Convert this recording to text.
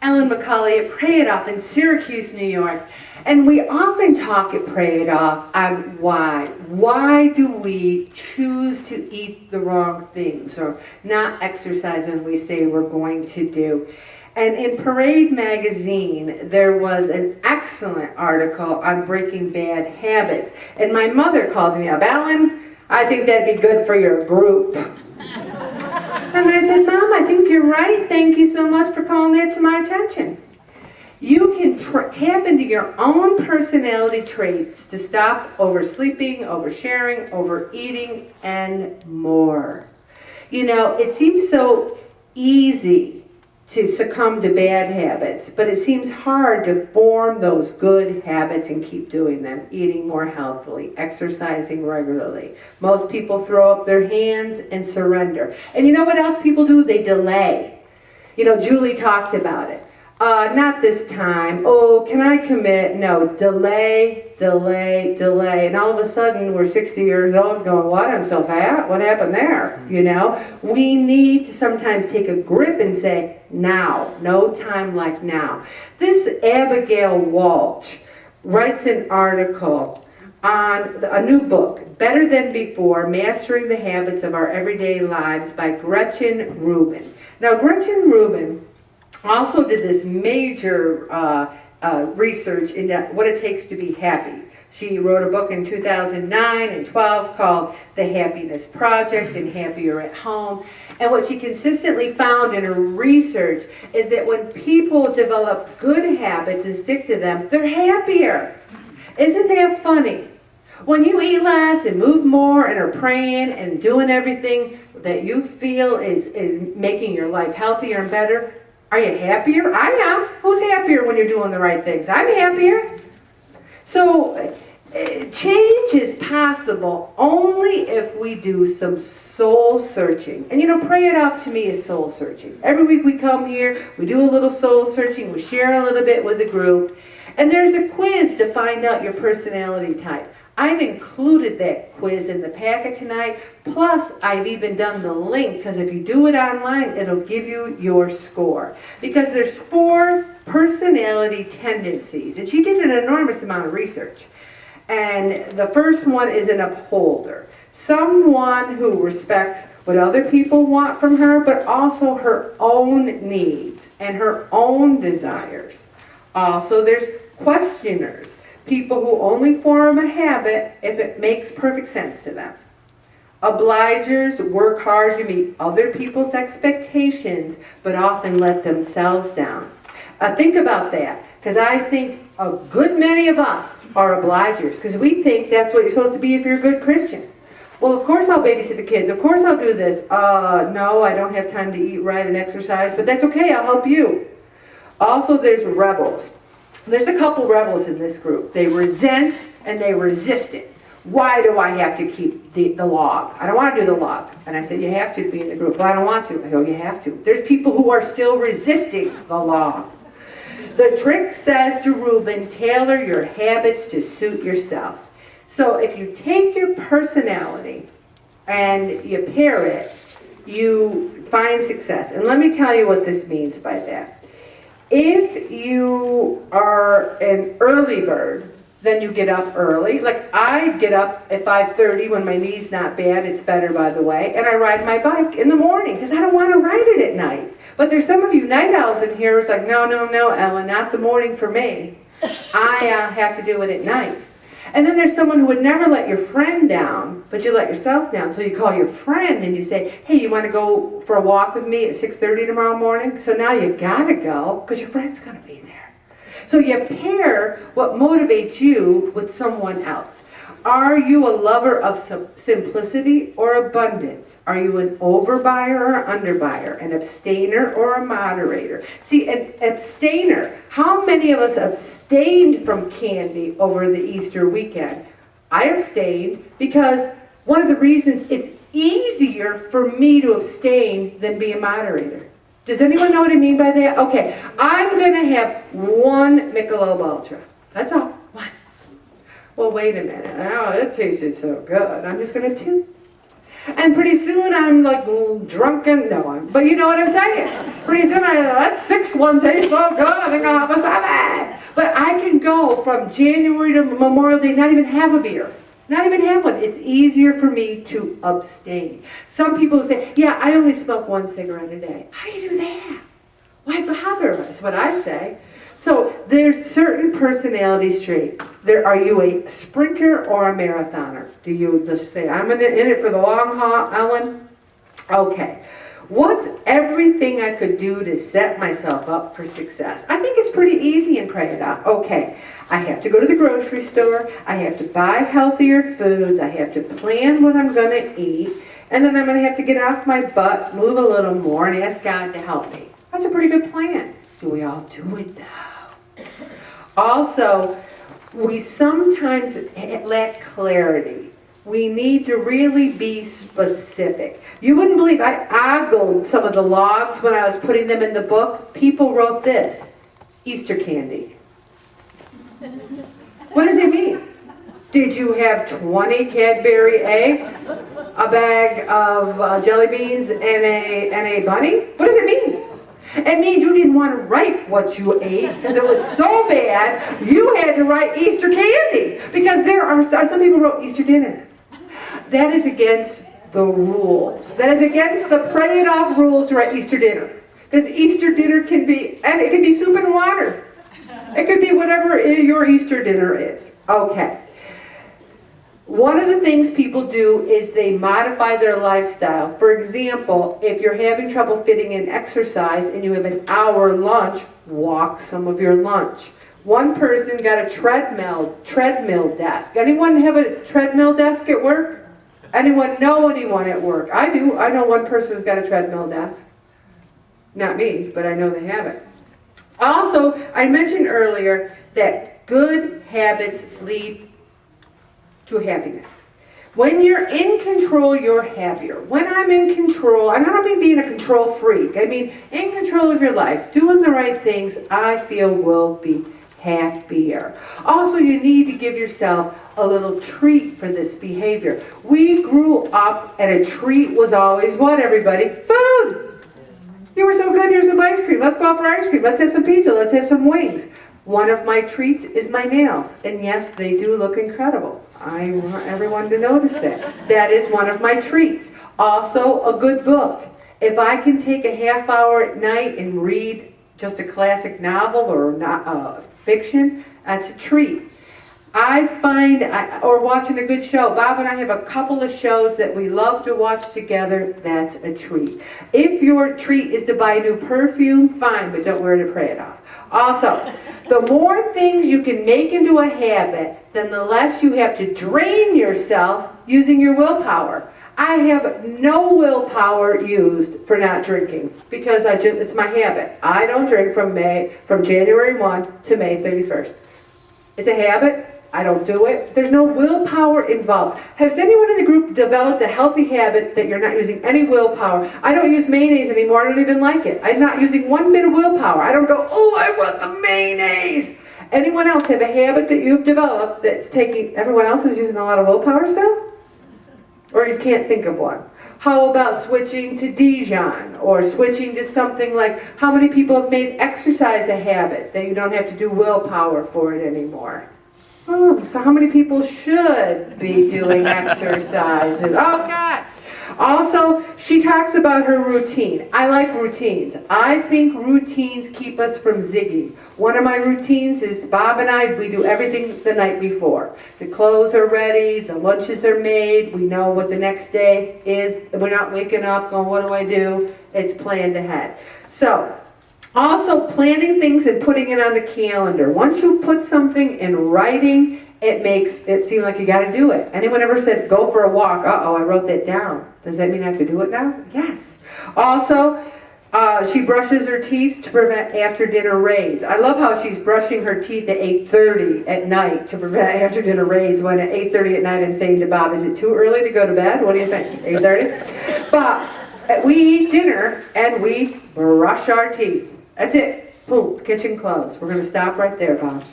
Ellen McCauley at Pray It Off in Syracuse, New York. And we often talk at Pray It Off on why. Why do we choose to eat the wrong things or not exercise when we say we're going to do? And in Parade magazine, there was an excellent article on breaking bad habits. And my mother calls me up, Ellen, I think that'd be good for your group. And I said, Mom, I think you're right. Thank you so much for calling that to my attention. You can tap into your own personality traits to stop oversleeping, oversharing, overeating, and more. You know, it seems so easy to succumb to bad habits, but it seems hard to form those good habits and keep doing them. Eating more healthily, exercising regularly. Most people throw up their hands and surrender. And you know what else people do? They delay. You know, Julie talked about it. Not this time. Oh, can I commit? No, delay, delay, delay. And all of a sudden, we're 60 years old going, what, I'm so fat? What happened there? You know, we need to sometimes take a grip and say, now, no time like now. This Abigail Walsh writes an article on a new book, Better Than Before, Mastering the Habits of Our Everyday Lives by Gretchen Rubin. Now, Gretchen Rubin also did this major research into what it takes to be happy. She wrote a book in 2009 and 12 called The Happiness Project and Happier at Home. And what she consistently found in her research is that when people develop good habits and stick to them, they're happier. Isn't that funny? When you eat less and move more and are praying and doing everything that you feel is making your life healthier and better, are you happier? I am. Who's happier when you're doing the right things? I'm happier. So change is possible only if we do some soul searching. And you know, Pray It Off to me is soul searching. Every week we come here, we do a little soul searching, we share a little bit with the group, and there's a quiz to find out your personality type. I've included that quiz in the packet tonight, plus I've even done the link, because if you do it online, it'll give you your score. Because there's 4 personality tendencies, and she did an enormous amount of research. And the first one is an upholder. Someone who respects what other people want from her, but also her own needs and her own desires. Also, there's questioners. People who only form a habit if it makes perfect sense to them. Obligers work hard to meet other people's expectations, but often let themselves down. Think about that, because I think a good many of us are obligers, because we think that's what you're supposed to be if you're a good Christian. Well, of course I'll babysit the kids. Of course I'll do this. No, I don't have time to eat right and exercise, but that's okay, I'll help you. Also, there's rebels. There's a couple rebels in this group. They resent and they resist it. Why do I have to keep the log? I don't want to do the log. And I said, you have to be in the group. Well, I don't want to. I go, you have to. There's people who are still resisting the log. The trick says to Reuben, tailor your habits to suit yourself. So if you take your personality and you pair it, you find success. And let me tell you what this means by that. If you are an early bird, then you get up early. Like I get up at 5:30 when my knee's not bad. It's better, by the way. And I ride my bike in the morning because I don't want to ride it at night. But there's some of you night owls in here who's like, no, Ellen, not the morning for me. I have to do it at night. And then there's someone who would never let your friend down, but you let yourself down. So you call your friend and you say, hey, you want to go for a walk with me at 6:30 tomorrow morning? So now you got to go because your friend's going to be there. So you pair what motivates you with someone else. Are you a lover of simplicity or abundance? Are you an overbuyer or underbuyer? An abstainer or a moderator? See, an abstainer, how many of us abstained from candy over the Easter weekend? I abstained because one of the reasons it's easier for me to abstain than be a moderator. Does anyone know what I mean by that? Okay, I'm going to have 1 Michelob Ultra. That's all. Well, wait a minute. Oh, it tasted so good. I'm just going to have 2. And pretty soon I'm like drunken. But you know what I'm saying. Pretty soon that 6 one tastes so good, I think I'll have a 7. But I can go from January to Memorial Day, not even have a beer. Not even have one. It's easier for me to abstain. Some people say, yeah, I only smoke 1 cigarette a day. How do you do that? Why bother? That's what I say. So there's certain personality traits. Are you a sprinter or a marathoner? Do you just say, I'm in it for the long haul, Ellen? Okay. What's everything I could do to set myself up for success? I think it's pretty easy in Pray It Off. Okay, I have to go to the grocery store. I have to buy healthier foods. I have to plan what I'm going to eat. And then I'm going to have to get off my butt, move a little more, and ask God to help me. That's a pretty good plan. Do we all do it though? Also, we sometimes lack clarity. We need to really be specific. You wouldn't believe, I ogled some of the logs when I was putting them in the book. People wrote this, Easter candy. What does it mean? Did you have 20 Cadbury eggs, a bag of jelly beans, and a bunny? What does it mean? It means you didn't want to write what you ate because it was so bad you had to write Easter candy. Because there are some people wrote Easter dinner. That is against the rules. That is against the Pray It Off rules to write Easter dinner. Because Easter dinner can be, and it can be soup and water. It could be whatever your Easter dinner is. Okay. One of the things people do is they modify their lifestyle. For example, if you're having trouble fitting in exercise and you have an hour lunch, walk some of your lunch. One person got a treadmill desk. Anyone have a treadmill desk at work? Anyone know anyone at work? I do. I know one person who's got a treadmill desk. Not me, but I know they have it. Also, I mentioned earlier that good habits lead to happiness. When you're in control, you're happier. When I'm in control, and I don't mean being a control freak, I mean in control of your life, doing the right things, I feel will be happier. Also, you need to give yourself a little treat for this behavior. We grew up and a treat was always what, everybody? Food! You were so good, here's some ice cream. Let's go out for ice cream. Let's have some pizza. Let's have some wings. One of my treats is my nails. And yes, they do look incredible. I want everyone to notice that. That is one of my treats. Also, a good book. If I can take a half hour at night and read just a classic novel or fiction, that's a treat. I find, or watching a good show. Bob and I have a couple of shows that we love to watch together. That's a treat. If your treat is to buy new perfume, fine, but don't wear it to Pray It Off. Also, the more things you can make into a habit, then the less you have to drain yourself using your willpower. I have no willpower used for not drinking because it's my habit. I don't drink from January 1 to May 31st. It's a habit. I don't do it. There's no willpower involved. Has anyone in the group developed a healthy habit that you're not using any willpower? I don't use mayonnaise anymore. I don't even like it. I'm not using one bit of willpower. I don't go, oh, I want the mayonnaise. Anyone else have a habit that you've developed that's taking, everyone else is using a lot of willpower still? Or you can't think of one? How about switching to Dijon or switching to something like, how many people have made exercise a habit that you don't have to do willpower for it anymore? Oh, so how many people should be doing exercises? Oh, God. Also, she talks about her routine. I like routines. I think routines keep us from zigging. One of my routines is Bob and I, we do everything the night before. The clothes are ready, the lunches are made, we know what the next day is. We're not waking up going, what do I do? It's planned ahead. So, also, planning things and putting it on the calendar. Once you put something in writing, it makes it seem like you got to do it. Anyone ever said, go for a walk? Uh-oh, I wrote that down. Does that mean I have to do it now? Yes. Also, she brushes her teeth to prevent after-dinner raids. I love how she's brushing her teeth at 8:30 at night to prevent after-dinner raids, when at 8:30 at night I'm saying to Bob, is it too early to go to bed? What do you think? 8:30? But we eat dinner and we brush our teeth. That's it. Boom, kitchen closed. We're going to stop right there, Bob.